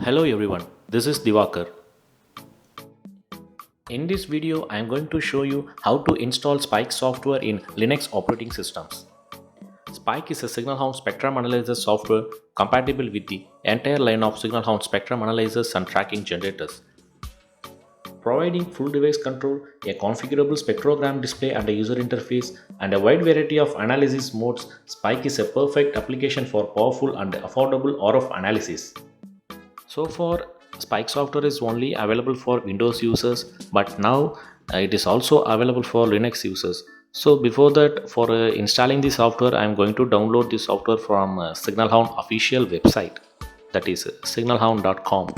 Hello everyone, this is Divakar. In this video, I am going to show you how to install Spike software in Linux operating systems. Spike is a signal hound spectrum analyzer software compatible with the entire line of signal hound spectrum analyzers and tracking generators. Providing full device control, a configurable spectrogram display and a user interface, and a wide variety of analysis modes, Spike is a perfect application for powerful and affordable RF analysis. So far, Spike software is only available for Windows users, but now it is also available for Linux users. So before that, for installing the software, I am going to download the software from SignalHound official website, that is signalhound.com.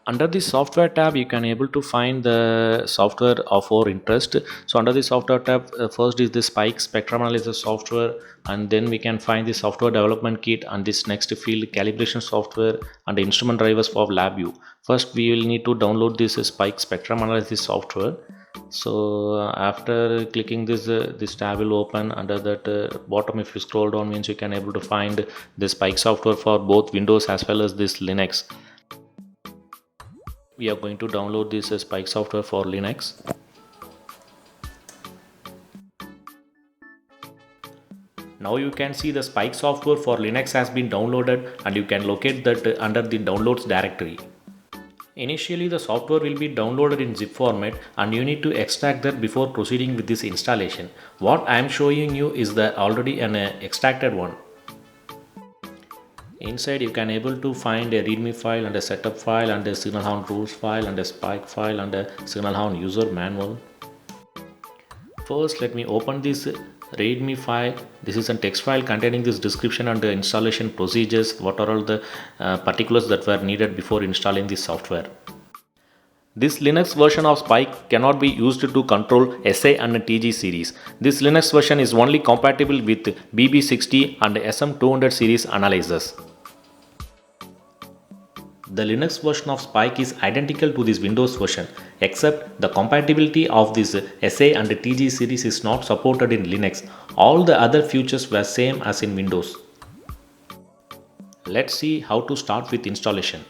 Under the software tab, you can able to find the software of our interest. So under the software tab, first is the Spike spectrum analyzer software, and then we can find the software development kit, and this next field calibration software and the instrument drivers for LabVIEW. First we will need to download this Spike spectrum analysis software. So after clicking this tab will open. Under that bottom, if you scroll down, means you can able to find the Spike software for both Windows as well as this Linux. We are going to download this Spike software for Linux. Now you can see the Spike software for Linux has been downloaded, and you can locate that under the downloads directory. Initially the software will be downloaded in zip format, and you need to extract that before proceeding with this installation. What I am showing you is the already an extracted one. Inside you can able to find a readme file and a setup file and a SignalHound rules file and a Spike file and a SignalHound user manual. First let me open this readme file. This is a text file containing this description and the installation procedures, what are all the particulars that were needed before installing this software. This Linux version of Spike cannot be used to control SA and TG series. This Linux version is only compatible with BB60 and SM200 series analyzers. The Linux version of Spike is identical to this Windows version, except the compatibility of this SA and TG series is not supported in Linux. All the other features were same as in Windows. Let's see how to start with installation.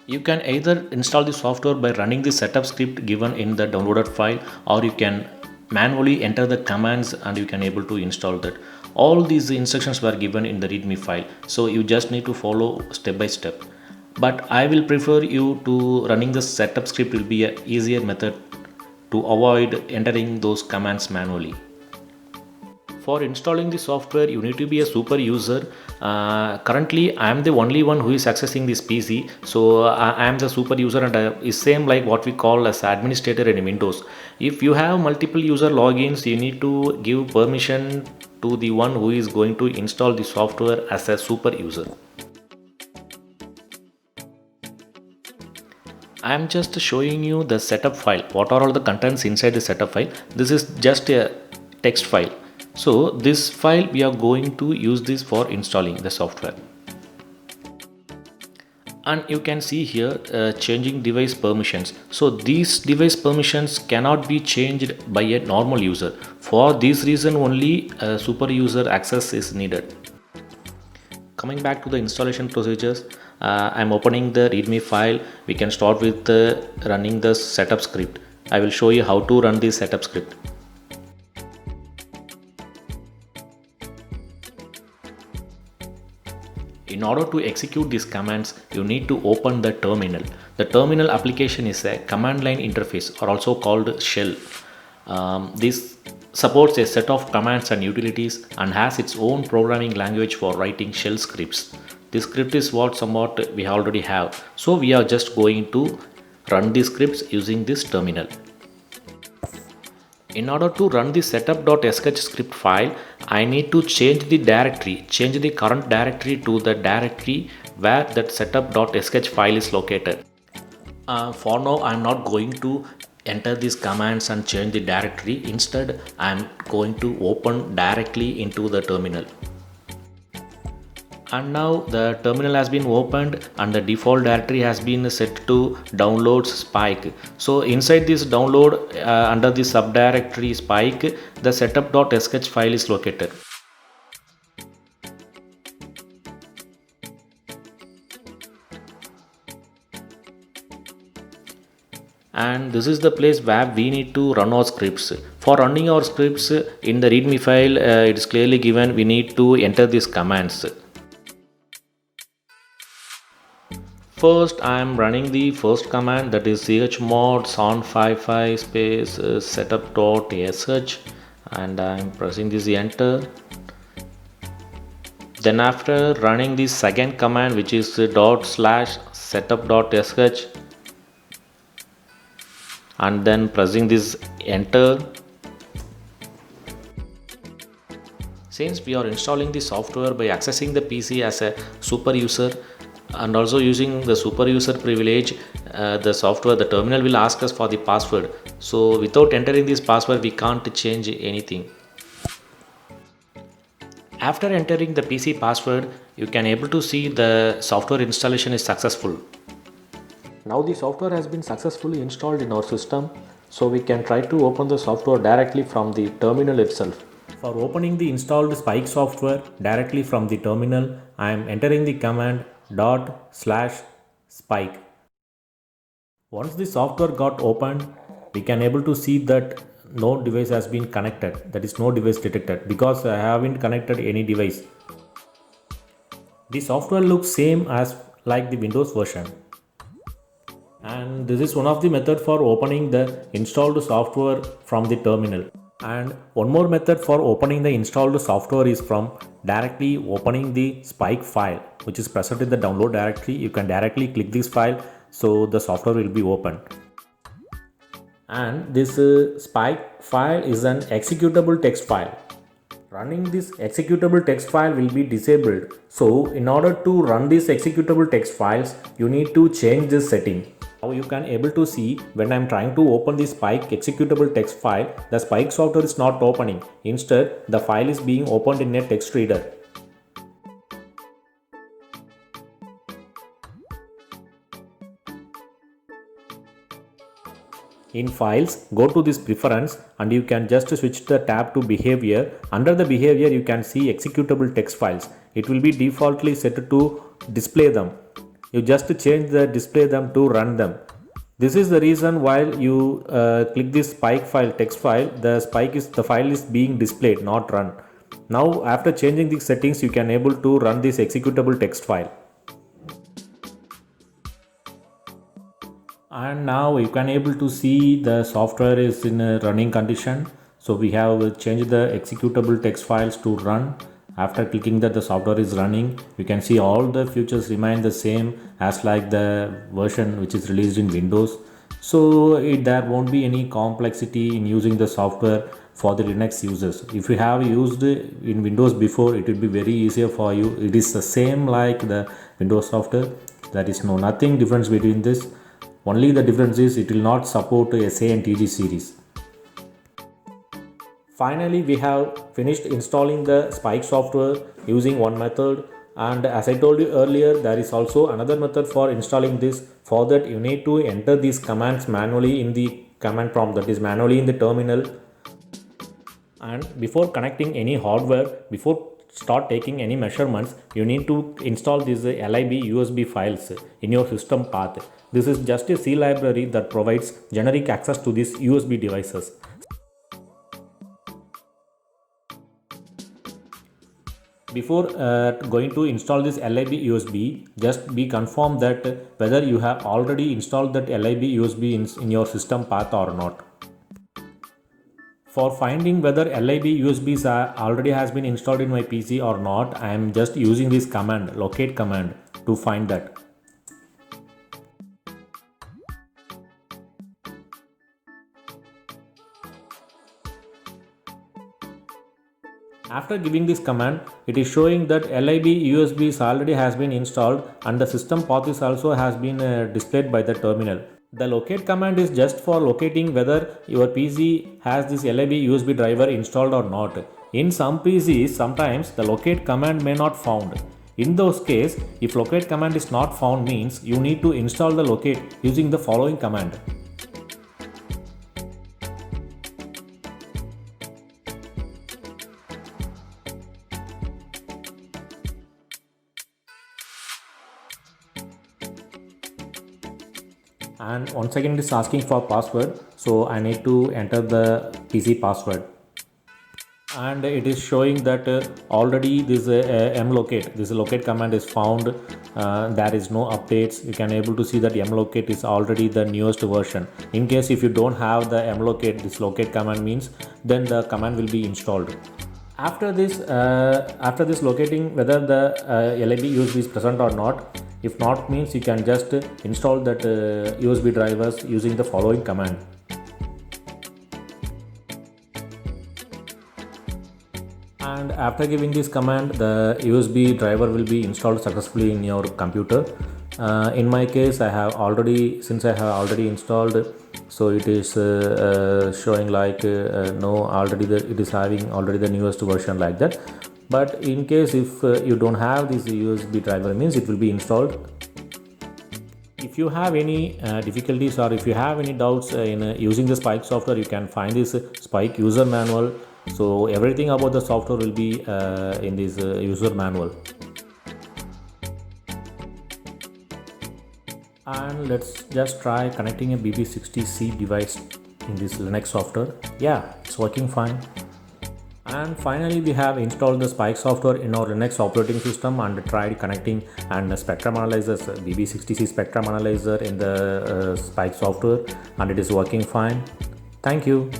You can either install the software by running the setup script given in the downloaded file, or you can manually enter the commands and you can able to install that. All these instructions were given in the readme file, so you just need to follow step by step. But I will prefer you to running the setup script will be an easier method to avoid entering those commands manually. For installing the software, you need to be a super user. Currently I am the only one who is accessing this PC, so I am the super user, and is same like what we call as administrator in Windows. If you have multiple user logins, you need to give permission to the one who is going to install the software as a super user. I am just showing you the setup file. What are all the contents inside the setup file? This is just a text file. So this file we are going to use this for installing the software. And you can see here changing device permissions. So these device permissions cannot be changed by a normal user. For this reason only super user access is needed. Coming back to the installation procedures, I am opening the readme file. We can start with running the setup script. I will show you how to run the setup script. In order to execute these commands, you need to open the terminal. The terminal application is a command line interface, or also called shell. This supports a set of commands and utilities and has its own programming language for writing shell scripts. This script is somewhat we already have, so we are just going to run the scripts using this terminal. In order to run the setup.sh script file, I need to change the current directory to the directory where that setup.sh file is located. For now I am not going to enter these commands and change the directory. Instead I am going to open directly into the terminal. And now the terminal has been opened and the default directory has been set to downloads spike. So inside this download under the subdirectory spike, the setup.sh file is located. And this is the place where we need to run our scripts. For running our scripts in the readme file, it is clearly given we need to enter these commands. First, I am running the first command, that is chmod son55 space setup.sh, and I am pressing this enter. Then after running the second command, which is /setup.sh, and then pressing this enter. Since we are installing the software by accessing the PC as a super user and also using the super user privilege, the terminal will ask us for the password. So without entering this password, we can't change anything. After entering the PC password, you can able to see the software installation is successful. Now the software has been successfully installed in our system, so we can try to open the software directly from the terminal itself. For opening the installed Spike software directly from the terminal, I am entering the command /spike. Once the software got opened, we can able to see that no device has been connected, that is no device detected, because I haven't connected any device. The software looks same as like the Windows version. And this is one of the method for opening the installed software from the terminal. And one more method for opening the installed software is from directly opening the Spike file, which is present in the download directory. You can directly click this file, so the software will be opened. And this Spike file is an executable text file. Running this executable text file will be disabled. So in order to run these executable text files, you need to change this setting. Now you can able to see when I am trying to open the Spike executable text file, the Spike software is not opening. Instead, the file is being opened in a text reader. In files, go to this preference and you can just switch the tab to behavior. Under the behavior, you can see executable text files. It will be defaultly set to display them. You just change the display them to run them. This is the reason while you click this Spike file text file, the file is being displayed, not run. Now after changing the settings, you can able to run this executable text file. And now you can able to see the software is in a running condition. So we have changed the executable text files to run. After clicking that the software is running, you can see all the features remain the same as like the version which is released in Windows. So there won't be any complexity in using the software for the Linux users. If you have used in Windows before, it will be very easier for you. It is the same like the Windows software. There is nothing difference between this. Only the difference is it will not support SA and TG series. Finally, we have finished installing the Spike software using one method, and as I told you earlier, there is also another method for installing this. For that, you need to enter these commands manually in the command prompt, that is manually in the terminal. And before connecting any hardware, before start taking any measurements, you need to install these lib USB files in your system path. This is just a C library that provides generic access to these USB devices. Before going to install this lib USB, just be confirmed that whether you have already installed that lib USB in your system path or not. For finding whether lib USBs already has been installed in my PC or not, I am just using this command, locate command, to find that. After giving this command, it is showing that lib USBs already has been installed and the system path is also has been displayed by the terminal. The locate command is just for locating whether your PC has this lib USB driver installed or not. In some PCs, sometimes the locate command may not found. In those case, if locate command is not found means you need to install the locate using the following command. And once again it is asking for password, so I need to enter the PC password, and it is showing that already this mlocate, this locate command is found. There is no updates. You can able to see that mlocate is already the newest version. In case if you don't have the mlocate, this locate command means, then the command will be installed. After this locating whether the lib usb is present or not. If not means you can just install that usb drivers using the following command. And after giving this command, the USB driver will be installed successfully in your computer. In my case, I have already installed, so it is showing like no, already it is having already the newest version like that. But in case if you don't have this USB driver means it will be installed. If you have any difficulties or if you have any doubts in using the Spike software, you can find this Spike user manual. So everything about the software will be in this user manual. And let's just try connecting a BB60C device in this Linux software. Yeah, it's working fine. And finally we have installed the Spike software in our Linux operating system and tried connecting and spectrum analyzers, BB60C spectrum analyzer in the Spike software, and it is working fine. Thank you.